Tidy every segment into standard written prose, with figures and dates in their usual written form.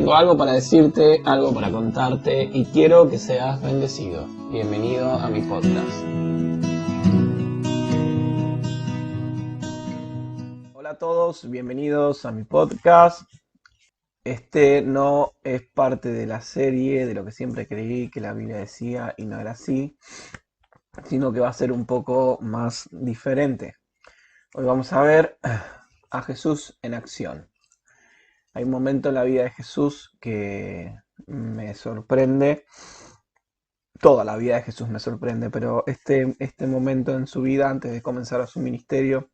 Tengo algo para decirte, algo para contarte y quiero que seas bendecido. Bienvenido a mi podcast. Hola a todos, bienvenidos a mi podcast. Este no es parte de la serie de lo que siempre creí que la Biblia decía y no era así, sino que va a ser un poco más diferente. Hoy vamos a ver a Jesús en acción. Hay un momento en la vida de Jesús que me sorprende. Toda la vida de Jesús me sorprende, pero este momento en su vida, antes de comenzar a su ministerio,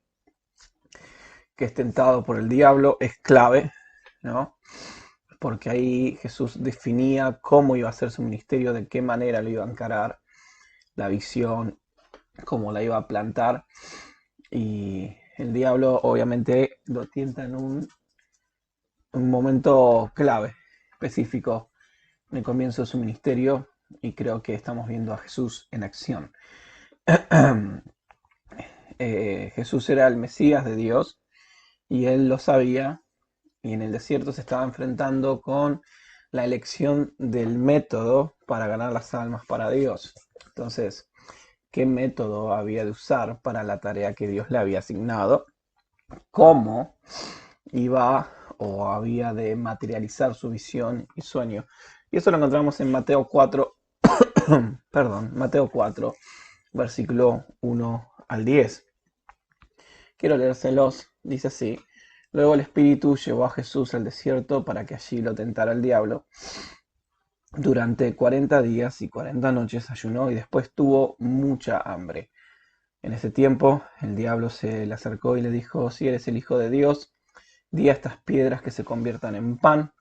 que es tentado por el diablo, es clave, ¿no? Porque ahí Jesús definía cómo iba a ser su ministerio, de qué manera lo iba a encarar, la visión, cómo la iba a plantar. Y el diablo obviamente lo tienta en un momento clave, específico, en el comienzo de su ministerio, y creo que estamos viendo a Jesús en acción. Jesús era el Mesías de Dios y él lo sabía, y en el desierto se estaba enfrentando con la elección del método para ganar las almas para Dios. Entonces, ¿qué método había de usar para la tarea que Dios le había asignado? ¿Cómo iba o había de materializar su visión y sueño? Y eso lo encontramos en Mateo 4, perdón, Mateo 4, versículo 1 al 10. Quiero leérselos, dice así. Luego el Espíritu llevó a Jesús al desierto para que allí lo tentara el diablo. Durante 40 días y 40 noches ayunó y después tuvo mucha hambre. En ese tiempo el diablo se le acercó y le dijo, si eres el Hijo de Dios, di a estas piedras que se conviertan en pan.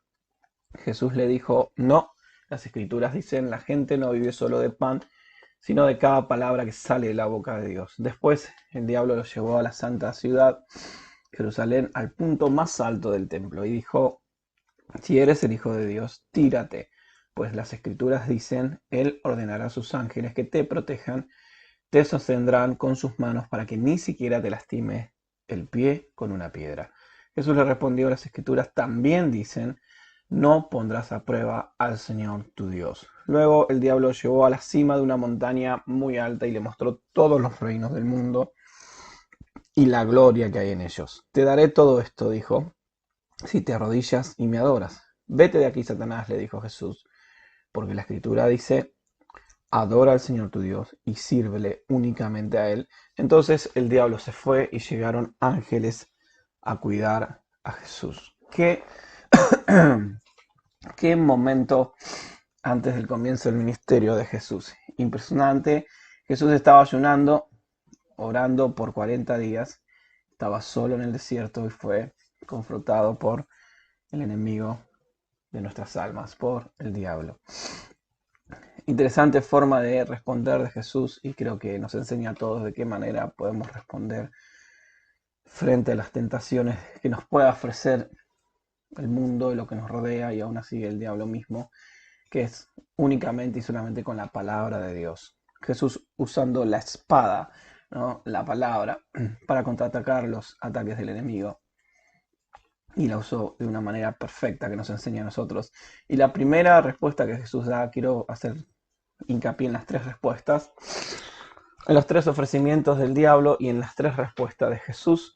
Jesús le dijo, no, las escrituras dicen, la gente no vive solo de pan, sino de cada palabra que sale de la boca de Dios. Después el diablo lo llevó a la santa ciudad, Jerusalén, al punto más alto del templo, y dijo, si eres el Hijo de Dios, tírate, pues las escrituras dicen, Él ordenará a sus ángeles que te protejan, te sostendrán con sus manos para que ni siquiera te lastime el pie con una piedra. Jesús le respondió, las escrituras también dicen, no pondrás a prueba al Señor tu Dios. Luego el diablo llevó a la cima de una montaña muy alta y le mostró todos los reinos del mundo y la gloria que hay en ellos. Te daré todo esto, dijo, si te arrodillas y me adoras. Vete de aquí, Satanás, le dijo Jesús, porque la escritura dice, adora al Señor tu Dios y sírvele únicamente a Él. Entonces el diablo se fue y llegaron ángeles a cuidar a Jesús. Qué momento antes del comienzo del ministerio de Jesús. Impresionante. Jesús estaba ayunando, orando por 40 días. Estaba solo en el desierto y fue confrontado por el enemigo de nuestras almas, por el diablo. Interesante forma de responder de Jesús, y creo que nos enseña a todos de qué manera podemos responder frente a las tentaciones que nos pueda ofrecer el mundo y lo que nos rodea, y aún así el diablo mismo, que es únicamente y solamente con la palabra de Dios. Jesús usando la espada, ¿no? La palabra, para contraatacar los ataques del enemigo. Y la usó de una manera perfecta que nos enseña a nosotros. Y la primera respuesta que Jesús da, quiero hacer hincapié en las tres respuestas, en los tres ofrecimientos del diablo y en las tres respuestas de Jesús.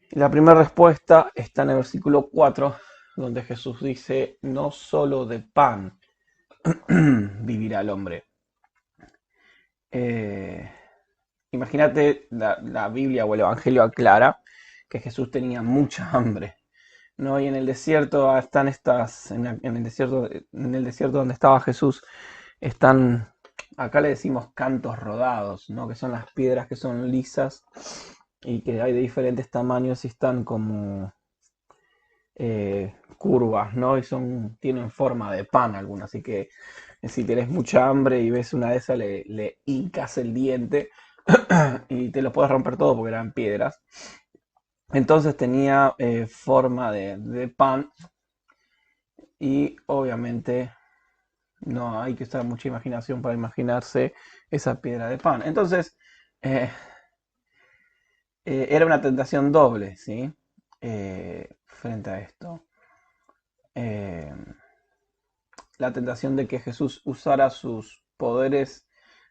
Y la primera respuesta está en el versículo 4, donde Jesús dice, no solo de pan vivirá el hombre. Imagínate, la Biblia o el Evangelio aclara que Jesús tenía mucha hambre, ¿no? Y en el desierto están en el desierto donde estaba Jesús, están, acá le decimos cantos rodados, ¿no? Que son las piedras que son lisas y que hay de diferentes tamaños y están como curvas, ¿no? Y tienen forma de pan algunas, así que si tienes mucha hambre y ves una de esas, le hincas el diente y te lo puedes romper todo porque eran piedras. Entonces tenía forma de pan, y obviamente no hay que usar mucha imaginación para imaginarse esa piedra de pan. Entonces era una tentación doble, ¿sí? Frente a esto. eh, la tentación de que Jesús usara sus poderes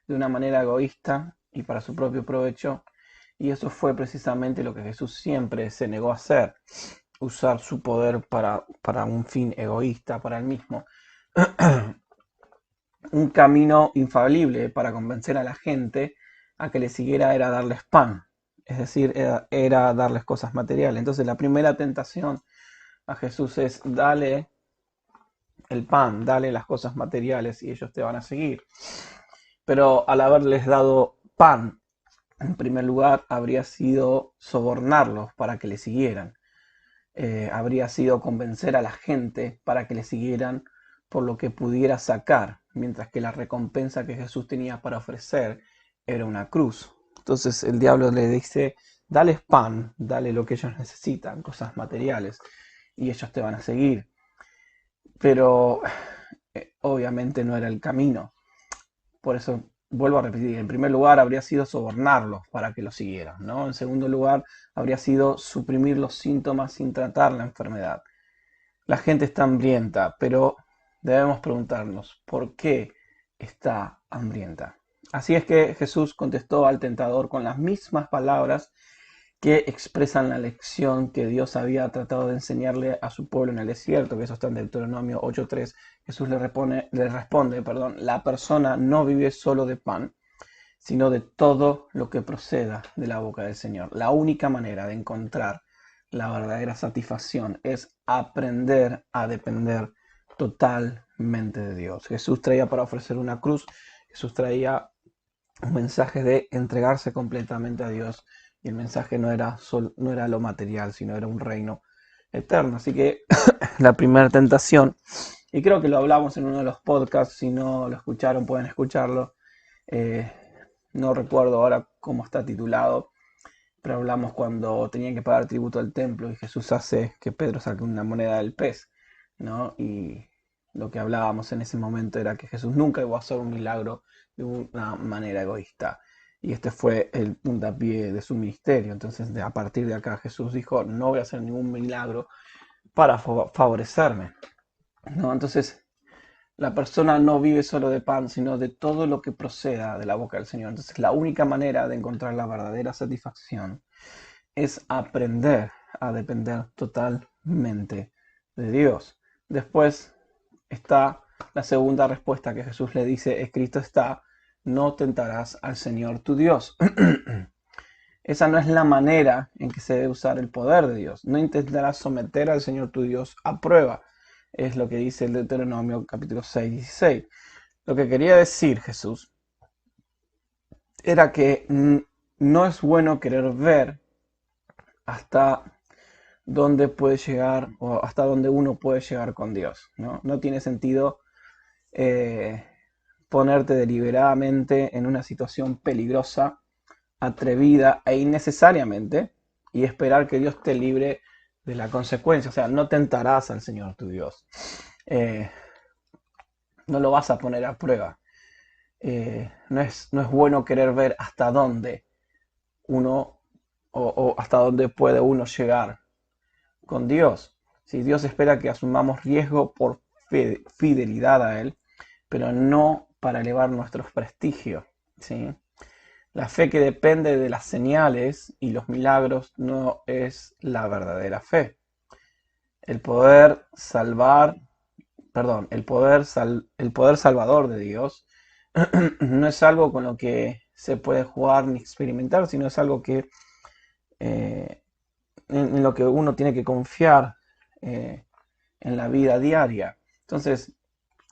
de una manera egoísta y para su propio provecho. Y eso fue precisamente lo que Jesús siempre se negó a hacer, usar su poder para un fin egoísta, para él mismo. Un camino infalible para convencer a la gente a que le siguiera era darles pan, es decir, era darles cosas materiales. Entonces la primera tentación a Jesús es: dale el pan, dale las cosas materiales y ellos te van a seguir. Pero al haberles dado pan, en primer lugar, habría sido sobornarlos para que le siguieran. Habría sido convencer a la gente para que le siguieran por lo que pudiera sacar, mientras que la recompensa que Jesús tenía para ofrecer era una cruz. Entonces el diablo le dice: dales pan, dale lo que ellos necesitan, cosas materiales, y ellos te van a seguir. Pero obviamente no era el camino. Por eso vuelvo a repetir: en primer lugar habría sido sobornarlos para que lo siguieran, ¿no? En segundo lugar habría sido suprimir los síntomas sin tratar la enfermedad. La gente está hambrienta, pero debemos preguntarnos por qué está hambrienta. Así es que Jesús contestó al tentador con las mismas palabras que expresan la lección que Dios había tratado de enseñarle a su pueblo en el desierto, que eso está en Deuteronomio 8:3. Jesús le responde, la persona no vive solo de pan, sino de todo lo que proceda de la boca del Señor. La única manera de encontrar la verdadera satisfacción es aprender a depender totalmente de Dios. Jesús traía para ofrecer una cruz, Jesús traía un mensaje de entregarse completamente a Dios, y el mensaje no era lo material, sino era un reino eterno. Así que la primera tentación, y creo que lo hablamos en uno de los podcasts, si no lo escucharon pueden escucharlo, eh, no recuerdo ahora cómo está titulado, pero hablamos cuando tenían que pagar tributo al templo y Jesús hace que Pedro saque una moneda del pez, ¿no? Y lo que hablábamos en ese momento era que Jesús nunca iba a hacer un milagro de una manera egoísta. Y este fue el puntapié de su ministerio. Entonces, a partir de acá, Jesús dijo: no voy a hacer ningún milagro para favorecerme, ¿no? Entonces, la persona no vive solo de pan, sino de todo lo que proceda de la boca del Señor. Entonces, la única manera de encontrar la verdadera satisfacción es aprender a depender totalmente de Dios. Después está la segunda respuesta que Jesús le dice: escrito está, no tentarás al Señor tu Dios. Esa no es la manera en que se debe usar el poder de Dios. No intentarás someter al Señor tu Dios a prueba. Es lo que dice el Deuteronomio capítulo 6:16. Lo que quería decir Jesús era que no es bueno querer ver hasta dónde puede llegar o hasta dónde uno puede llegar con Dios, ¿no? No tiene sentido eh, ponerte deliberadamente en una situación peligrosa, atrevida e innecesariamente, y esperar que Dios te libre de la consecuencia. O sea, no tentarás al Señor tu Dios. Eh, no lo vas a poner a prueba. No es bueno querer ver hasta dónde uno o hasta dónde puede uno llegar con Dios. Si Dios espera que asumamos riesgo por fidelidad a Él, pero no para elevar nuestros prestigios, ¿sí? La fe que depende de las señales y los milagros no es la verdadera fe. El poder salvar, perdón, el poder salvador de Dios no es algo con lo que se puede jugar ni experimentar, sino es algo que eh, en lo que uno tiene que confiar eh, en la vida diaria. Entonces,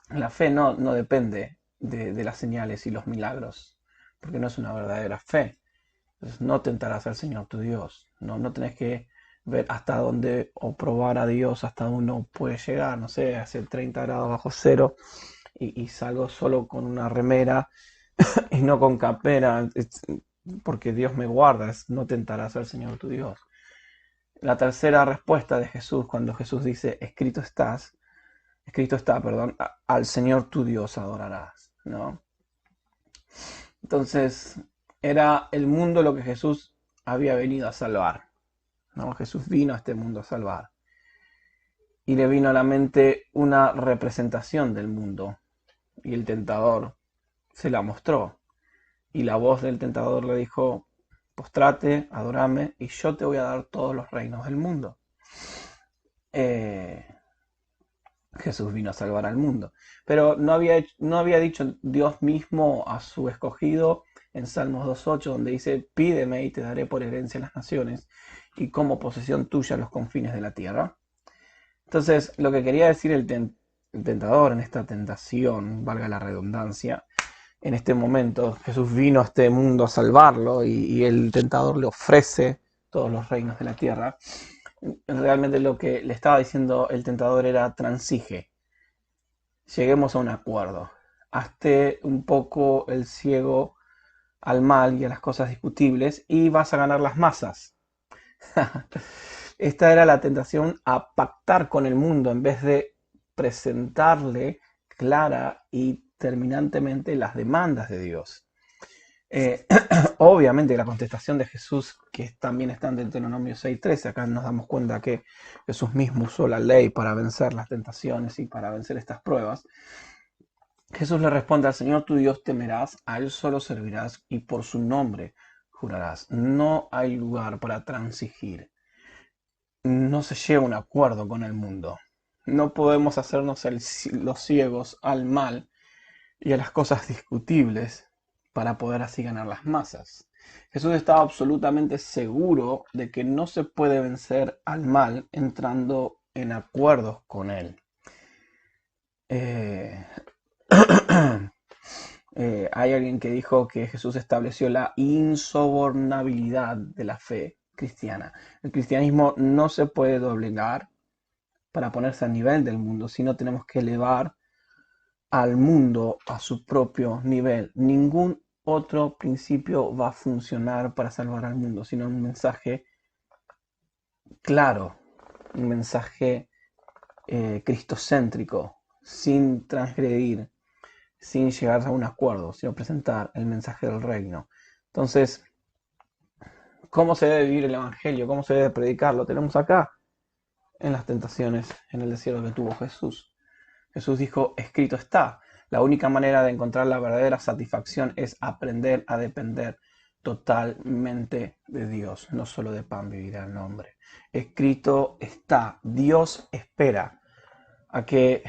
la fe no depende de las señales y los milagros, porque no es una verdadera fe. Entonces, no tentarás al Señor tu Dios. No tenés que ver hasta dónde o probar a Dios hasta dónde uno puede llegar. No sé, hace 30 grados bajo cero y salgo solo con una remera y no con campera, porque Dios me guarda. No tentarás al Señor tu Dios. La tercera respuesta de Jesús, cuando Jesús dice: escrito está, perdón, al Señor tu Dios adorarás, ¿no? Entonces, era el mundo lo que Jesús había venido a salvar, ¿no? Jesús vino a este mundo a salvar. y le vino a la mente una representación del mundo. Y el tentador se la mostró. Y la voz del tentador le dijo, postrate, adorame, y yo te voy a dar todos los reinos del mundo. Eh, Jesús vino a salvar al mundo. Pero no había dicho Dios mismo a su escogido en Salmos 2.8, donde dice, pídeme y te daré por herencia las naciones y como posesión tuya los confines de la tierra. Entonces, lo que quería decir el tentador en esta tentación, valga la redundancia, en este momento Jesús vino a este mundo a salvarlo y el tentador le ofrece todos los reinos de la tierra. Realmente lo que le estaba diciendo el tentador era transige, lleguemos a un acuerdo, hazte un poco el ciego al mal y a las cosas discutibles y vas a ganar las masas. Esta era la tentación a pactar con el mundo en vez de presentarle clara y terminantemente las demandas de Dios. Eh, Obviamente la contestación de Jesús, que también está en Deuteronomio 6.13, acá nos damos cuenta que Jesús mismo usó la ley para vencer las tentaciones y para vencer estas pruebas. Jesús le responde, al Señor tu Dios temerás, a Él solo servirás y por su nombre jurarás. No hay lugar para transigir. No se llega a un acuerdo con el mundo. No podemos hacernos los ciegos al mal y a las cosas discutibles para poder así ganar las masas. Jesús estaba absolutamente seguro de que no se puede vencer al mal entrando en acuerdos con él. Eh, hay alguien que dijo que Jesús estableció la insobornabilidad de la fe cristiana. El cristianismo no se puede doblegar para ponerse al nivel del mundo, sino tenemos que elevar al mundo a su propio nivel. Ningún otro principio va a funcionar para salvar al mundo, sino un mensaje claro, un mensaje cristocéntrico, sin transgredir, sin llegar a un acuerdo, sino presentar el mensaje del reino. Entonces, ¿cómo se debe vivir el Evangelio? ¿Cómo se debe predicar? Lo tenemos acá, en las tentaciones en el desierto que tuvo Jesús. Jesús dijo, escrito está. La única manera de encontrar la verdadera satisfacción es aprender a depender totalmente de Dios, no solo de pan vivirá el hombre. Escrito está. Dios espera a que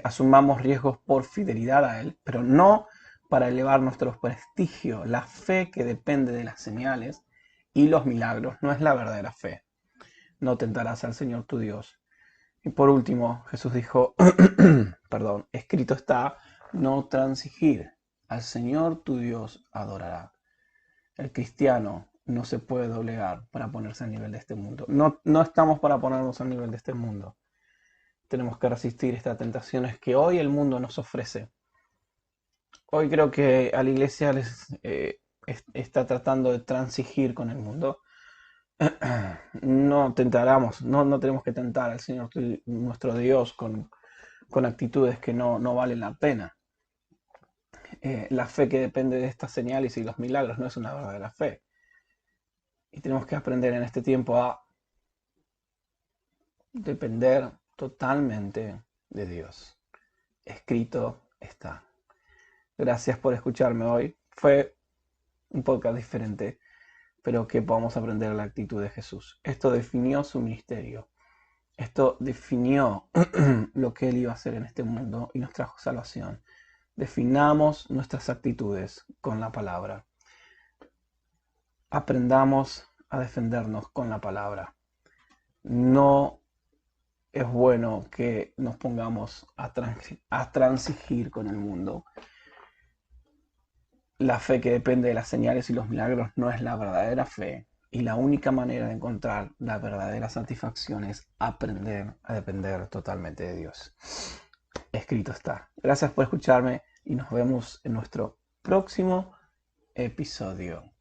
asumamos riesgos por fidelidad a Él, pero no para elevar nuestro prestigio. La fe que depende de las señales y los milagros no es la verdadera fe. No tentarás al Señor tu Dios. Y por último, Jesús dijo, perdón, escrito está, no transigir. Al Señor tu Dios adorará. El cristiano no se puede doblegar para ponerse al nivel de este mundo. No estamos para ponernos al nivel de este mundo. Tenemos que resistir estas tentaciones que hoy el mundo nos ofrece. Hoy creo que a la iglesia está tratando de transigir con el mundo. No tentaremos, no tenemos que tentar al Señor nuestro Dios con actitudes que no valen la pena. La fe que depende de estas señales y los milagros no es una verdadera fe. Y tenemos que aprender en este tiempo a depender totalmente de Dios. Escrito está. Gracias por escucharme hoy. Fue un podcast diferente, pero que podamos aprender la actitud de Jesús. Esto definió su ministerio. Esto definió lo que Él iba a hacer en este mundo y nos trajo salvación. Definamos nuestras actitudes con la palabra. Aprendamos a defendernos con la palabra. No es bueno que nos pongamos a transigir con el mundo. La fe que depende de las señales y los milagros no es la verdadera fe. Y la única manera de encontrar la verdadera satisfacción es aprender a depender totalmente de Dios. Escrito está. Gracias por escucharme y nos vemos en nuestro próximo episodio.